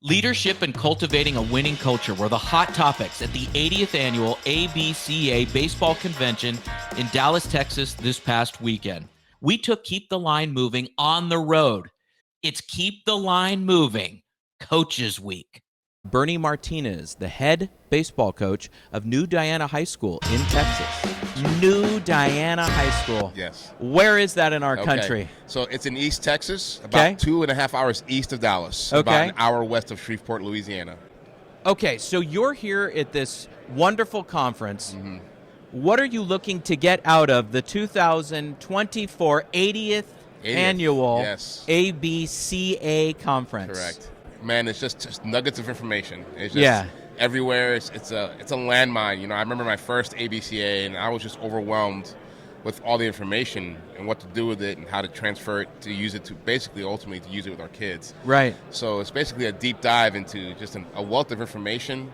Leadership and cultivating a winning culture were the hot topics at the 80th annual ABCA Baseball Convention in Dallas, Texas this past weekend. We took Keep the Line Moving on the road. It's Keep the Line Moving Coaches Week. Bernie Martinez, the head baseball coach of New Diana High School in Texas. New Diana High School. Yes. Where is that in our country? So it's in East Texas, about 2.5 hours east of Dallas, about an hour west of Shreveport, Louisiana. Okay, so you're here at this wonderful conference. Mm-hmm. What are you looking to get out of the 2024 80th annual ABCA conference? Correct. Man, it's just nuggets of information. It's just everywhere. It's a landmine. You know, I remember my first ABCA, and I was just overwhelmed with all the information and what to do with it and how to transfer it to use it to basically ultimately to use it with our kids. Right. So it's basically a deep dive into just a wealth of information,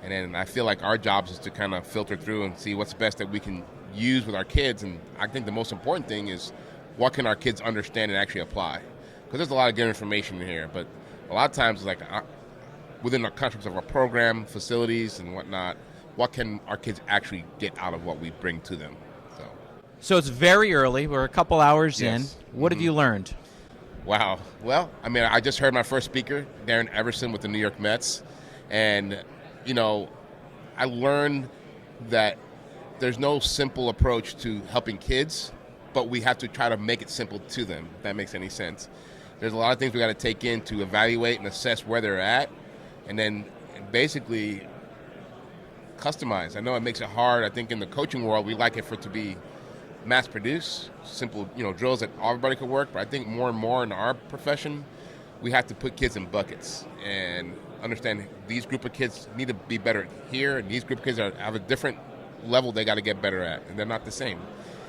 and then I feel like our job is to kind of filter through and see what's best that we can use with our kids. And I think the most important thing is what can our kids understand and actually apply, because there's a lot of good information in here, but a lot of times, like within the constructs of our program, facilities, and whatnot, what can our kids actually get out of what we bring to them? So it's very early. We're a couple hours in. What have you learned? Wow. Well, I mean, I just heard my first speaker, Darren Everson with the New York Mets, and you know, I learned that there's no simple approach to helping kids, but we have to try to make it simple to them, if that makes any sense. There's a lot of things we got to take in to evaluate and assess where they're at, and then basically customize. I know it makes it hard. I think in the coaching world, we like it for it to be mass-produced, simple, drills that everybody could work. But I think more and more in our profession, we have to put kids in buckets and understand these group of kids need to be better here, and these group of kids have a different level they got to get better at, and they're not the same.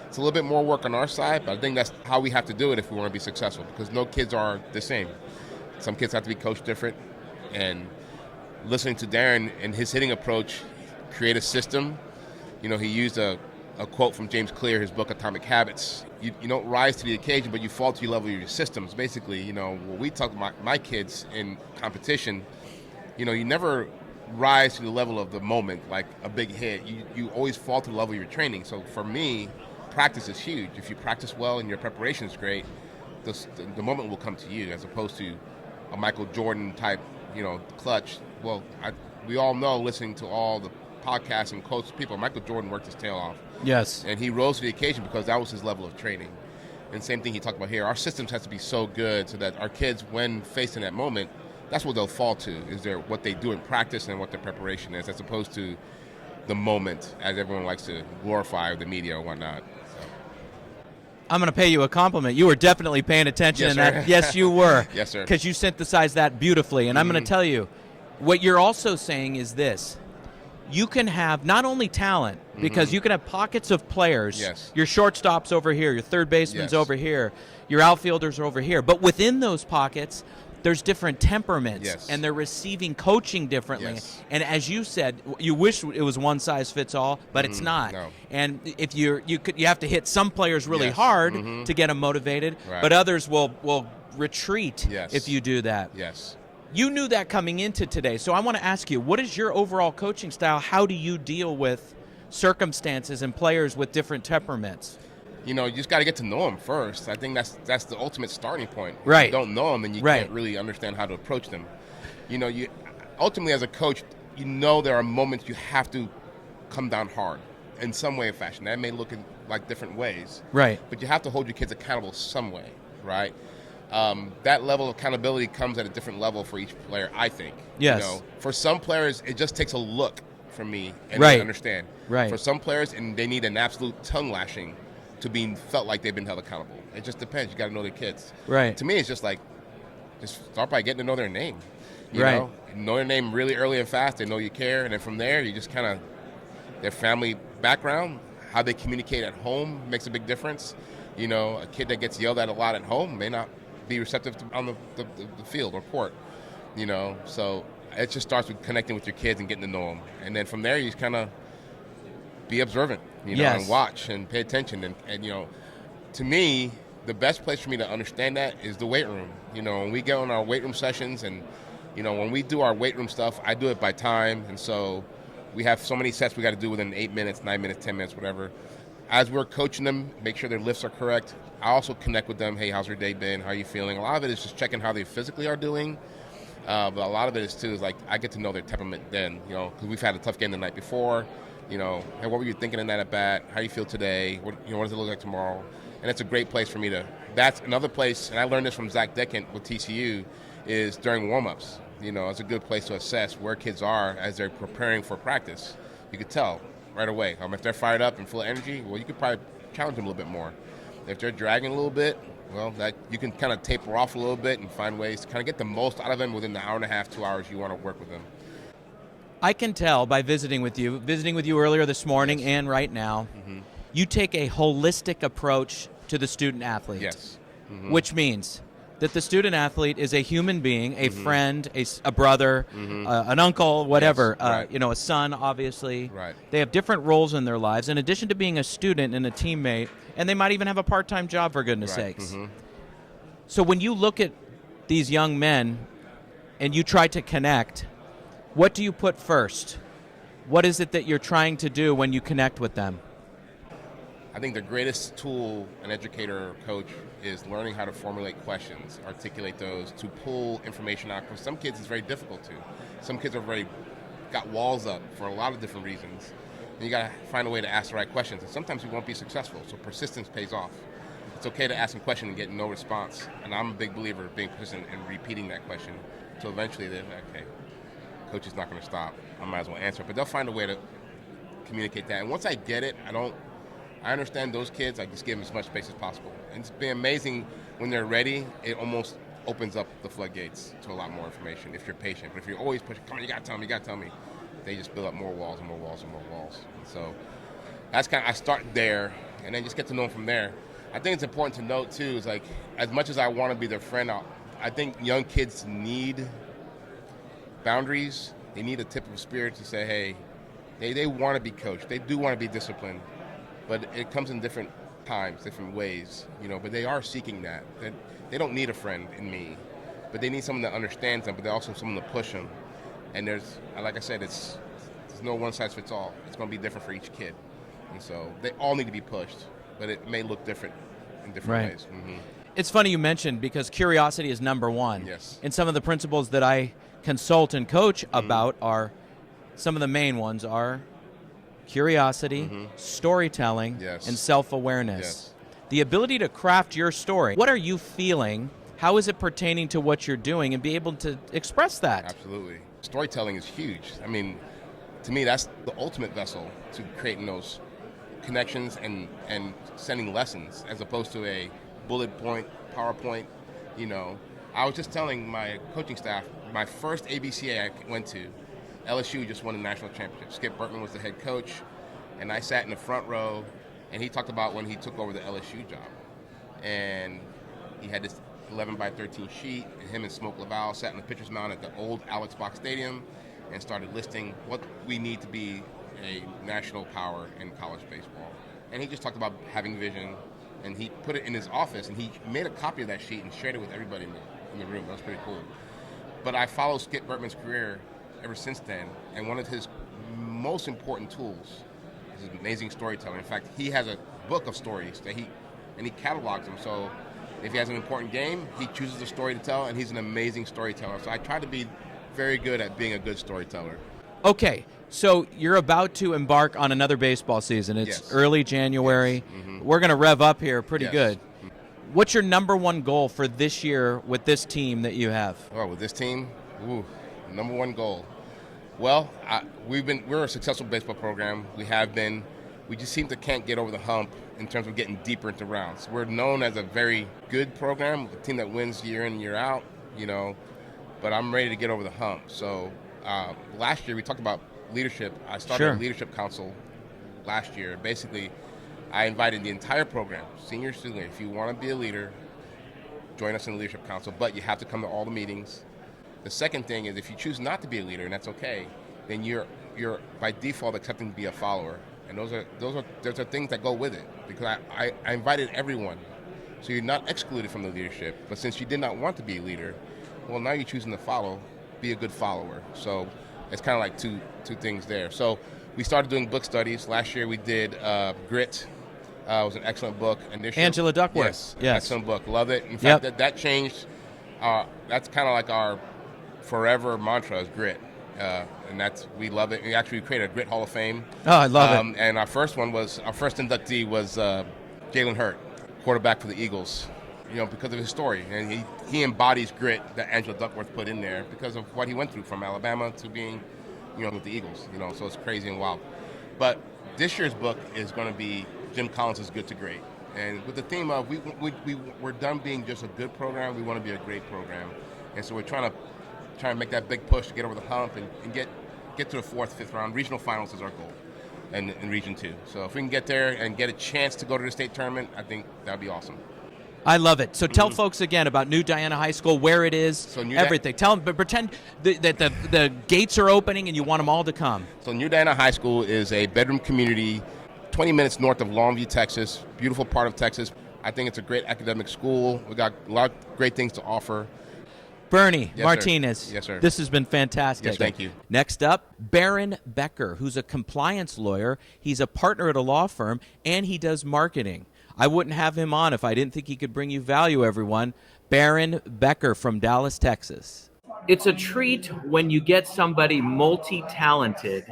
It's a little bit more work on our side, but I think that's how we have to do it if we want to be successful, because no kids are the same. Some kids have to be coached different, and listening to Darren and his hitting approach, create a system. He used a quote from James Clear, his book Atomic Habits. You don't rise to the occasion, but you fall to your level of your systems. Basically, when we talk about my kids in competition, you never rise to the level of the moment, like a big hit. You always fall to the level of your training. So for me, practice is huge. If you practice well and your preparation is great, the moment will come to you, as opposed to a Michael Jordan type, clutch. Well, we all know, listening to all the podcasts and quotes people, Michael Jordan worked his tail off. Yes. And he rose to the occasion because that was his level of training. And same thing he talked about here. Our systems have to be so good so that our kids, when faced in that moment, that's what they'll fall to, is what they do in practice and what their preparation is, as opposed to the moment, as everyone likes to glorify with the media or whatnot. I'm going to pay you a compliment. You were definitely paying attention. Yes, and sir. Yes, you were. Yes, sir. Because you synthesized that beautifully. And I'm going to tell you, what you're also saying is this. You can have not only talent, because you can have pockets of players. Yes. Your shortstop's over here, your third baseman's over here, your outfielders are over here. But within those pockets, there's different temperaments, and they're receiving coaching differently. Yes. And as you said, you wish it was one size fits all, but it's not. No. And if you have to hit some players really hard to get them motivated, but others will retreat if you do that. Yes. You knew that coming into today, so I want to ask you, what is your overall coaching style? How do you deal with circumstances and players with different temperaments? You just got to get to know them first. I think that's the ultimate starting point. Right. If you don't know them, then you can't really understand how to approach them. You ultimately, as a coach, there are moments you have to come down hard in some way or fashion. That may look like different ways. Right. But you have to hold your kids accountable some way, right? That level of accountability comes at a different level for each player, I think. Yes. For some players, it just takes a look from me and they understand. Right. For some players, and they need an absolute tongue lashing to be felt like they've been held accountable. It just depends. You got to know their kids. Right. To me, it's just start by getting to know their name. You Right. know their name really early and fast. They know you care, and then from there, you just kind of their family background, how they communicate at home makes a big difference. A kid that gets yelled at a lot at home may not be receptive on the field or court. So it just starts with connecting with your kids and getting to know them, and then from there, you just kind of be observant. And watch and pay attention. And to me, the best place for me to understand that is the weight room. When we go on our weight room sessions and, When we do our weight room stuff, I do it by time, and so we have so many sets we got to do within 8 minutes, 9 minutes, 10 minutes, whatever. As we're coaching them, make sure their lifts are correct. I also connect with them. Hey, how's your day been? How are you feeling? A lot of it is just checking how they physically are doing, but a lot of it is too is like I get to know their temperament then, because we've had a tough game the night before. Hey, what were you thinking in that at bat? How do you feel today? What does it look like tomorrow? And it's a great place for me to. That's another place, and I learned this from Zach Deckent with TCU, is during warm-ups. It's a good place to assess where kids are as they're preparing for practice. You could tell right away. If they're fired up and full of energy, well, you could probably challenge them a little bit more. If they're dragging a little bit, well, that you can kind of taper off a little bit and find ways to kind of get the most out of them within the hour and a half, 2 hours you want to work with them. I can tell by visiting with you earlier this morning Yes. and right now, you take a holistic approach to the student athlete. Yes. Which means that the student athlete is a human being, a friend, a brother, an uncle, whatever, Yes, right. a son, obviously. Right. They have different roles in their lives, in addition to being a student and a teammate, and they might even have a part-time job, for goodness Right. sakes. So when you look at these young men and you try to connect, what do you put first? What is it that you're trying to do when you connect with them? I think the greatest tool an educator or coach is learning how to formulate questions, articulate those, to pull information out. For some kids, it's very difficult to. Some kids are got walls up for a lot of different reasons. And you got to find a way to ask the right questions. And sometimes you won't be successful, so persistence pays off. It's okay to ask a question and get no response. And I'm a big believer of being persistent and repeating that question. So eventually they're like, okay, coach is not going to stop. I might as well answer it. But they'll find a way to communicate that. And once I get it, I understand those kids. I just give them as much space as possible. And it's been amazing when they're ready. It almost opens up the floodgates to a lot more information if you're patient. But if you're always pushing, come on, you got to tell me, they just build up more walls and more walls and more walls. And so that's I start there and then just get to know them from there. I think it's important to note too, is like, as much as I want to be their friend, I think young kids need boundaries. They need a tip of spirit to say, hey, they want to be coached. They do want to be disciplined. But it comes in different times, different ways, but they are seeking that. They don't need a friend in me, but they need someone that understands them, but they also someone to push them. And like I said, there's no one size fits all. It's going to be different for each kid. And so they all need to be pushed, but it may look different in different ways. It's funny you mentioned, because curiosity is number one. Yes. And some of the principles that I consult and coach about are, some of the main ones are curiosity, storytelling, Yes. and self-awareness. Yes. The ability to craft your story. What are you feeling? How is it pertaining to what you're doing, and be able to express that? Absolutely. Storytelling is huge. I mean, to me, that's the ultimate vessel to creating those connections and sending lessons, as opposed to a bullet point, PowerPoint. I was just telling my coaching staff, my first ABCA I went to, LSU just won the national championship. Skip Bertman was the head coach, and I sat in the front row, and he talked about when he took over the LSU job. And he had this 11 by 13 sheet, and him and Smoke Laval sat in the pitcher's mound at the old Alex Box Stadium and started listing what we need to be a national power in college baseball. And he just talked about having vision, and he put it in his office, and he made a copy of that sheet and shared it with everybody in the room. That was pretty cool. But I followed Skip Bertman's career ever since then, and one of his most important tools is his amazing storytelling. In fact, he has a book of stories that he catalogs them. So if he has an important game, he chooses a story to tell, and he's an amazing storyteller. So I try to be very good at being a good storyteller. Okay, so you're about to embark on another baseball season. It's Yes. early January. Yes. We're going to rev up here pretty Yes. good. What's your number one goal for this year with this team that you have? Oh, with this team, number one goal. Well, we're a successful baseball program. We have been. We just can't get over the hump in terms of getting deeper into rounds. We're known as a very good program, a team that wins year in, year out, but I'm ready to get over the hump. So last year we talked about leadership. I started a leadership council last year. Basically, I invited the entire program, senior, student. If you want to be a leader, join us in the leadership council, but you have to come to all the meetings. The second thing is, if you choose not to be a leader, and that's okay, then you're by default accepting to be a follower. And those are things that go with it, because I invited everyone. So you're not excluded from the leadership, but since you did not want to be a leader, well, now you're choosing to follow. be a good follower. So it's kind of like two things there. So we started doing book studies. Last year we did Grit. It was an excellent book. And this Angela year, Duckworth. yes, excellent book. Love it. In fact, that changed. That's kind of like our forever mantra is grit. And we love it. We created a Grit Hall of Fame. Oh, I love it. And our first inductee was Jalen Hurt, quarterback for the Eagles. Because of his story, and he embodies grit that Angela Duckworth put in there because of what he went through from Alabama to being, with the Eagles. So it's crazy and wild. But this year's book is going to be Jim Collins' Good to Great, and with the theme of we're done being just a good program, we want to be a great program, and so we're trying to make that big push to get over the hump and get to the 4th, 5th round. Regional finals is our goal, and in Region 2. So if we can get there and get a chance to go to the state tournament, I think that'd be awesome. I love it. So tell folks again about New Diana High School, where it is, everything. Tell them, but pretend that the gates are opening and you want them all to come. So New Diana High School is a bedroom community 20 minutes north of Longview, Texas. Beautiful part of Texas. I think it's a great academic school. We got a lot of great things to offer. Bernie Martinez. Sir. Yes, sir. This has been fantastic. Yes, thank you. Next up, Barron Becker, who's a compliance lawyer. He's a partner at a law firm, and he does marketing. I wouldn't have him on if I didn't think he could bring you value, everyone. Barron Becker from Dallas, Texas. It's a treat when you get somebody multi-talented.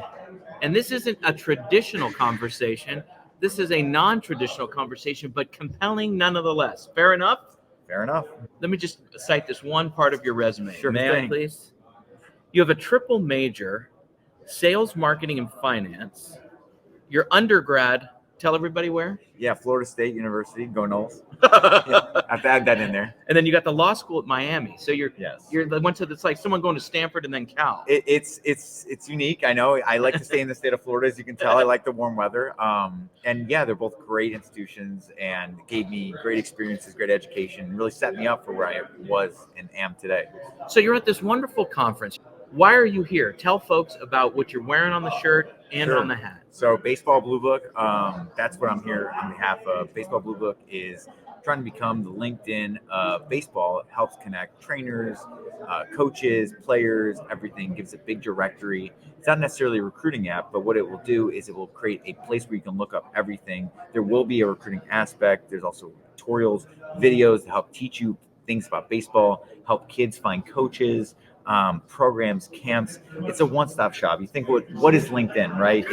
And this isn't a traditional conversation. This is a non-traditional conversation, but compelling nonetheless. Fair enough? Fair enough. Let me just cite this one part of your resume. Sure May thing. I, please? You have a triple major, sales, marketing, and finance. Your undergrad, tell everybody where? Yeah, Florida State University, go Noles. I have to add that in there. And then you got the law school at Miami. So you're Yes. it's like someone going to Stanford and then Cal. It's unique. I know. I like to stay in the state of Florida, as you can tell. I like the warm weather. And yeah, they're both great institutions and gave me great experiences, great education, really set me up for where I was and am today. So you're at this wonderful conference. Why are you here? Tell folks about what you're wearing on the shirt and Sure. on the hat. So Baseball Blue Book, that's what I'm here on behalf of. Baseball Blue Book is trying to become the LinkedIn of baseball. It helps connect trainers, coaches, players, everything, gives a big directory. It's not necessarily a recruiting app, but what it will do is it will create a place where you can look up everything. There will be a recruiting aspect. There's also tutorials, videos to help teach you things about baseball, help kids find coaches, programs, camps. It's a one-stop shop. You think, what is LinkedIn, right?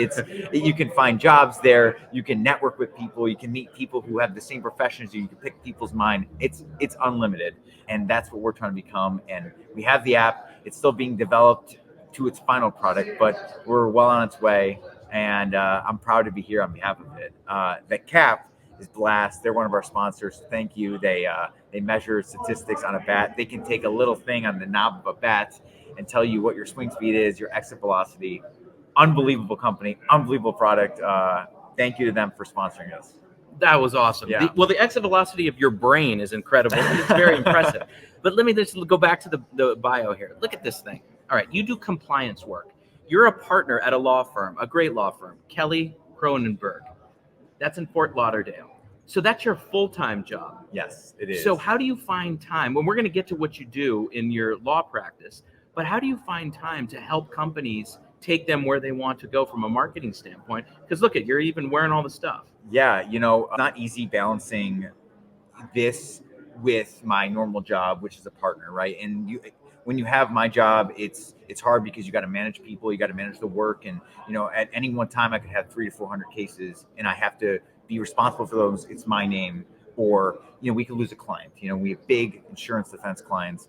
You can find jobs there. You can network with people. You can meet people who have the same profession as you. You can pick people's mind. It's unlimited, and that's what we're trying to become. And we have the app. It's still being developed to its final product, but we're well on its way. And I'm proud to be here on behalf of it. The cap is Blast. They're one of our sponsors. Thank you. They measure statistics on a bat. They can take a little thing on the knob of a bat and tell you what your swing speed is, your exit velocity. Unbelievable company, unbelievable product. Thank you to them for sponsoring us. That was awesome. Yeah. The exit velocity of your brain is incredible. It's very impressive. But let me just go back to the bio here. Look at this thing. All right, you do compliance work. You're a partner at a law firm, a great law firm, Kelly Kronenberg. That's in Fort Lauderdale. So that's your full-time job. Yes, it is. So how do you find time? Well, we're going to get to what you do in your law practice, but how do you find time to help companies take them where they want to go from a marketing standpoint? Because look you're even wearing all the stuff. Yeah, not easy balancing this with my normal job, which is a partner, right? And when you have my job, it's hard because you got to manage people, you got to manage the work, and at any one time I could have 300 to 400 cases, and I have to be responsible for those. It's my name, or we could lose a client. We have big insurance defense clients.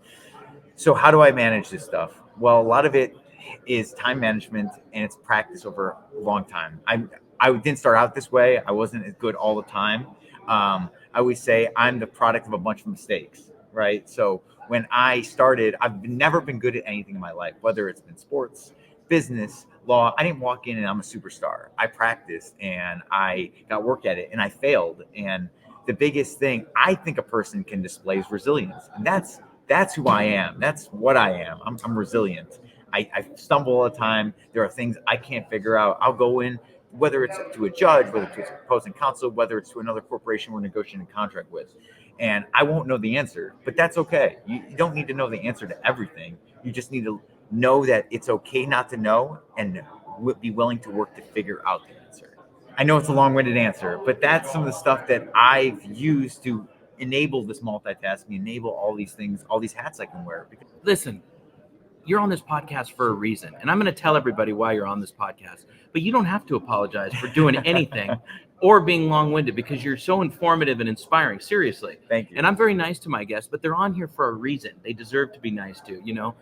So how do I manage this stuff? Well, a lot of it is time management, and it's practice over a long time. I didn't start out this way. I wasn't as good all the time. I always say I'm the product of a bunch of mistakes, right? So when I started, I've never been good at anything in my life, whether it's been sports, business, law. I didn't walk in and I'm a superstar. I practiced and I got work at it and I failed. And the biggest thing I think a person can display is resilience. And that's who I am. That's what I am. I'm resilient. I stumble all the time. There are things I can't figure out. I'll go in, whether it's to a judge, whether it's to opposing counsel, whether it's to another corporation we're negotiating a contract with. And I won't know the answer, but that's okay. You don't need to know the answer to everything. You just need to know that it's okay not to know, and be willing to work to figure out the answer. I know it's a long-winded answer, but that's some of the stuff that I've used to enable this multitasking, enable all these things, all these hats I can wear. Listen, you're on this podcast for a reason, and I'm going to tell everybody why you're on this podcast, but you don't have to apologize for doing anything or being long-winded, because you're so informative and inspiring. Seriously. Thank you. And I'm very nice to my guests, but they're on here for a reason. They deserve to be nice to, you know.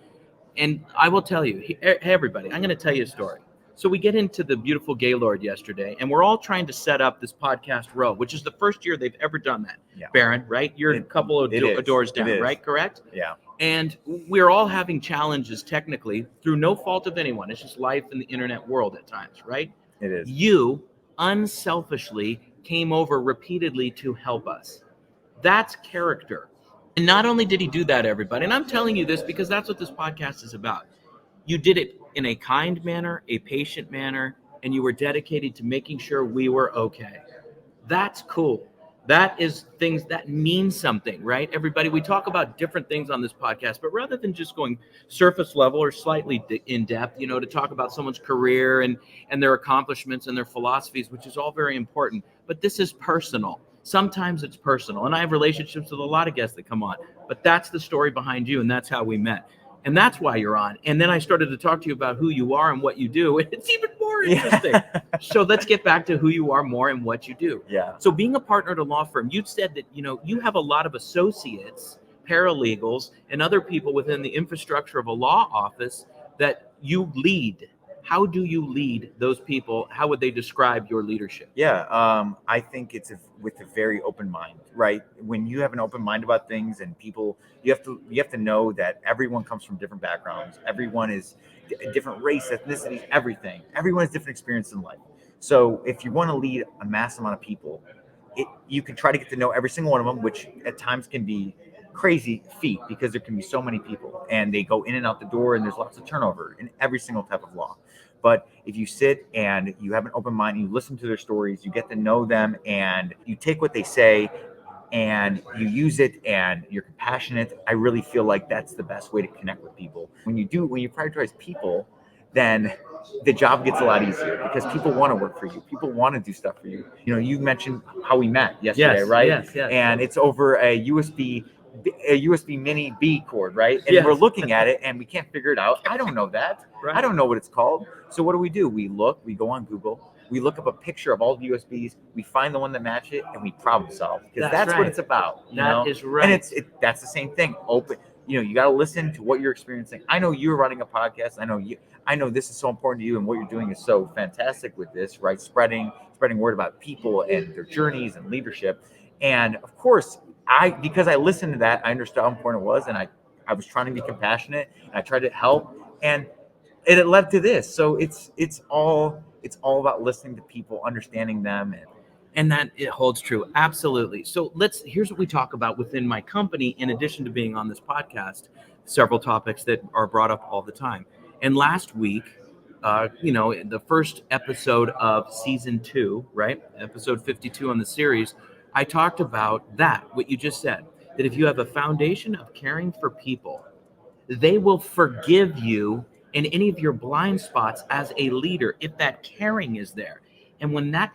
And I will tell you, hey, everybody, I'm going to tell you a story. So we get into the beautiful Gaylord yesterday, and we're all trying to set up this podcast row, which is the first year they've ever done that. Yeah. Barron, right? You're a couple of doors down, right? Correct? Yeah. And we're all having challenges technically through no fault of anyone. It's just life in the internet world at times, right? It is. You unselfishly came over repeatedly to help us. That's character. And not only did he do that, everybody, and I'm telling you this because that's what this podcast is about. You did it in a kind manner, a patient manner, and you were dedicated to making sure we were okay. That's cool. That is things that mean something, right? Everybody, we talk about different things on this podcast, but rather than just going surface level or slightly in depth, you know, to talk about someone's career and their accomplishments and their philosophies, which is all very important, but this is personal. Sometimes it's personal, and I have relationships with a lot of guests that come on, but that's the story behind you, and that's how we met. And that's why you're on. And then I started to talk to you about who you are and what you do, and it's even more interesting. Yeah. So let's get back to who you are more and what you do. Yeah. So being a partner at a law firm, you said that, you know, you have a lot of associates, paralegals, and other people within the infrastructure of a law office that you lead. How do you lead those people? How would they describe your leadership? Yeah, I think it's with a very open mind, right? When you have an open mind about things, and people, you have to know that everyone comes from different backgrounds. Everyone is a different race, ethnicity, everything. Everyone has different experience in life. So if you want to lead a mass amount of people, you can try to get to know every single one of them, which at times can be crazy feat because there can be so many people and they go in and out the door, and there's lots of turnover in every single type of law. But if you sit and you have an open mind, you listen to their stories, you get to know them, and you take what they say and you use it, and you're compassionate, I really feel like that's the best way to connect with people. When you prioritize people, then the job gets a lot easier because people want to work for you. People want to do stuff for you. You know, you mentioned how we met yesterday, Yes, right? yes. And it's over a USB mini B cord, right? And Yes. we're looking at it and we can't figure it out. I don't know that. Right. I don't know what it's called. So what do? We go on Google, we look up a picture of all the USBs, we find the one that matches it, and we problem solve, because that's right. what it's about. That is right. And that's the same thing. Open. You know, you got to listen to what you're experiencing. I know you're running a podcast. I know this is so important to you, and what you're doing is so fantastic with this, right? Spreading word about people and their journeys and leadership. And of course, because I listened to that, I understood how important it was, and I was trying to be compassionate, and I tried to help, and it led to this. So it's all about listening to people, understanding them, and that it holds true. Absolutely. So here's what we talk about within my company, in addition to being on this podcast, several topics that are brought up all the time. And last week, the first episode of season 2, right? Episode 52 on the series, I talked about what you just said, that if you have a foundation of caring for people, they will forgive you in any of your blind spots as a leader if that caring is there. And when that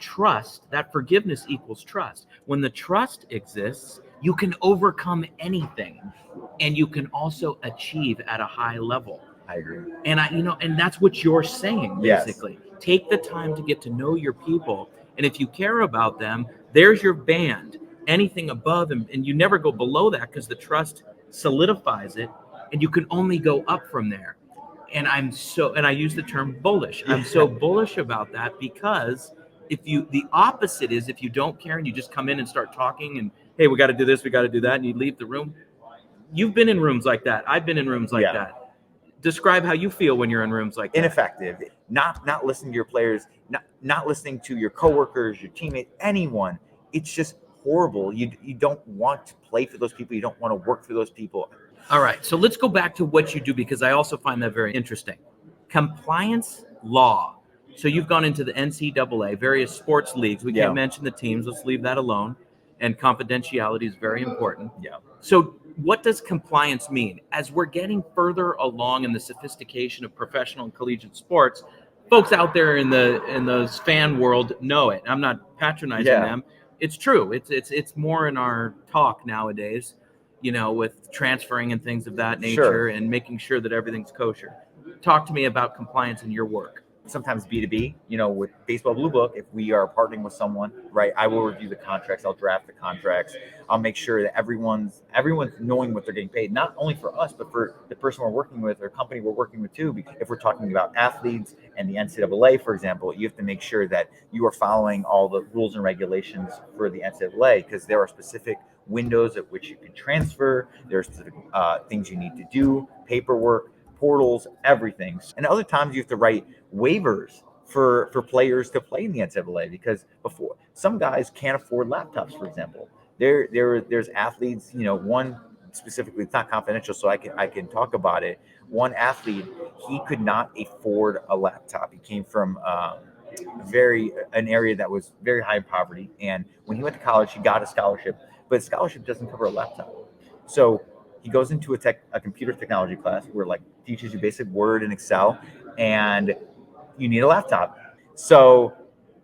forgiveness equals trust, when the trust exists, you can overcome anything, and you can also achieve at a high level. I agree. And and that's what you're saying, basically. Yes. Take the time to get to know your people, and if you care about them, there's your band. Anything above, and you never go below that, because the trust solidifies it, and you can only go up from there. And I use the term bullish. I'm so bullish about that, because the opposite is if you don't care and you just come in and start talking and, hey, we got to do this, we got to do that, and you leave the room. You've been in rooms like that. I've been in rooms like that. Describe how you feel when you're in rooms like that. Ineffective. Not listening to your players, not listening to your coworkers, your teammates, anyone. It's just horrible. You don't want to play for those people. You don't want to work for those people. All right, so let's go back to what you do, because I also find that very interesting. Compliance law. So you've gone into the NCAA, various sports leagues. We can't mention the teams. Let's leave that alone. And confidentiality is very important. Yeah. So what does compliance mean? As we're getting further along in the sophistication of professional and collegiate sports, folks out there in the fan world know it. I'm not patronizing them. It's true. It's more in our talk nowadays, with transferring and things of that nature and making sure that everything's kosher. Talk to me about compliance in your work. Sometimes B2B, with Baseball Blue Book, if we are partnering with someone, right, I will review the contracts, I'll draft the contracts, I'll make sure that everyone's knowing what they're getting paid, not only for us, but for the person we're working with or company we're working with too. Because if we're talking about athletes and the NCAA, for example, you have to make sure that you are following all the rules and regulations for the NCAA, because there are specific windows at which you can transfer, there are specific things you need to do, paperwork, portals, everything. And other times you have to write waivers for players to play in the NCAA, because before some guys can't afford laptops, for example. There's athletes, one specifically, it's not confidential, so I can talk about it. One athlete, he could not afford a laptop. He came from an area that was very high in poverty, and when he went to college, he got a scholarship, but a scholarship doesn't cover a laptop. So he goes into a computer technology class where teaches you basic Word and Excel, and you need a laptop. So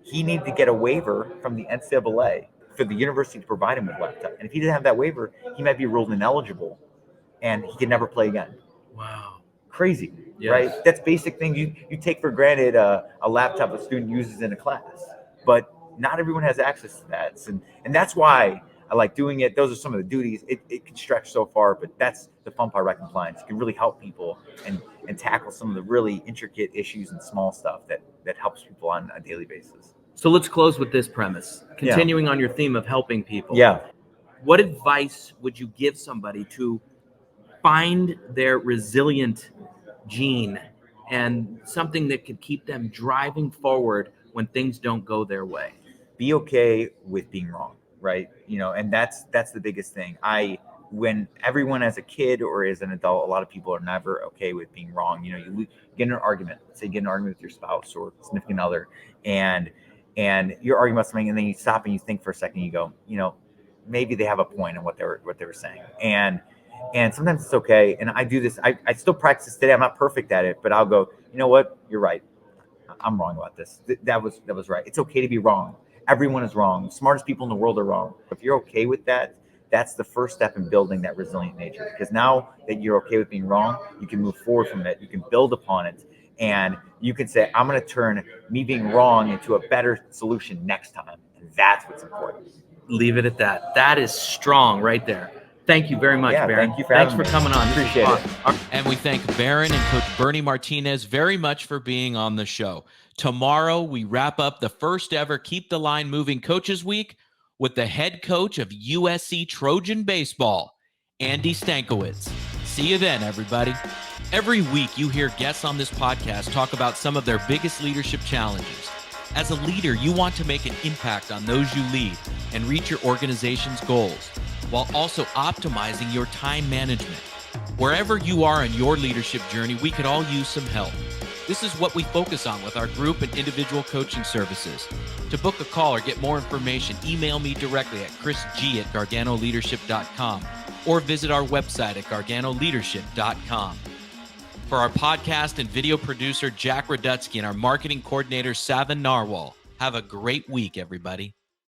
he needed to get a waiver from the NCAA for the university to provide him with a laptop. And if he didn't have that waiver, he might be ruled ineligible and he could never play again. Wow. Crazy, yes. Right? That's basic things you take for granted a laptop a student uses in a class, but not everyone has access to that. And that's why I like doing it. Those are some of the duties. It can stretch so far, but that's the fun part about compliance. It can really help people and tackle some of the really intricate issues and small stuff that helps people on a daily basis. So let's close with this premise. Continuing on your theme of helping people. Yeah. What advice would you give somebody to find their resilient gene and something that could keep them driving forward when things don't go their way? Be okay with being wrong. Right. And that's the biggest thing. When everyone as a kid or as an adult, a lot of people are never okay with being wrong. You get in an argument, say you get in an argument with your spouse or significant other, and you're arguing about something, and then you stop and you think for a second, you go, maybe they have a point in what they were saying. And sometimes it's okay. And I do this, I still practice this today. I'm not perfect at it, but I'll go, you know what? You're right. I'm wrong about this. That was right. It's okay to be wrong. Everyone is wrong. The smartest people in the world are wrong. If you're okay with that, that's the first step in building that resilient nature. Because now that you're okay with being wrong, you can move forward from it. You can build upon it. And you can say, I'm going to turn me being wrong into a better solution next time. And that's what's important. Leave it at that. That is strong right there. Thank you very much, Barron. Thank you for having me. Thanks for coming on. Appreciate it. And we thank Barron and Coach Bernie Martinez very much for being on the show. Tomorrow, we wrap up the first ever Keep the Line Moving Coaches Week with the head coach of USC Trojan Baseball, Andy Stankiewicz. See you then, everybody. Every week, you hear guests on this podcast talk about some of their biggest leadership challenges. As a leader, you want to make an impact on those you lead and reach your organization's goals, while also optimizing your time management. Wherever you are in your leadership journey, we could all use some help. This is what we focus on with our group and individual coaching services. To book a call or get more information, email me directly at chrisg@garganoleadership.com or visit our website at garganoleadership.com. For our podcast and video producer, Jack Radutsky, and our marketing coordinator, Savin Narwhal, have a great week, everybody.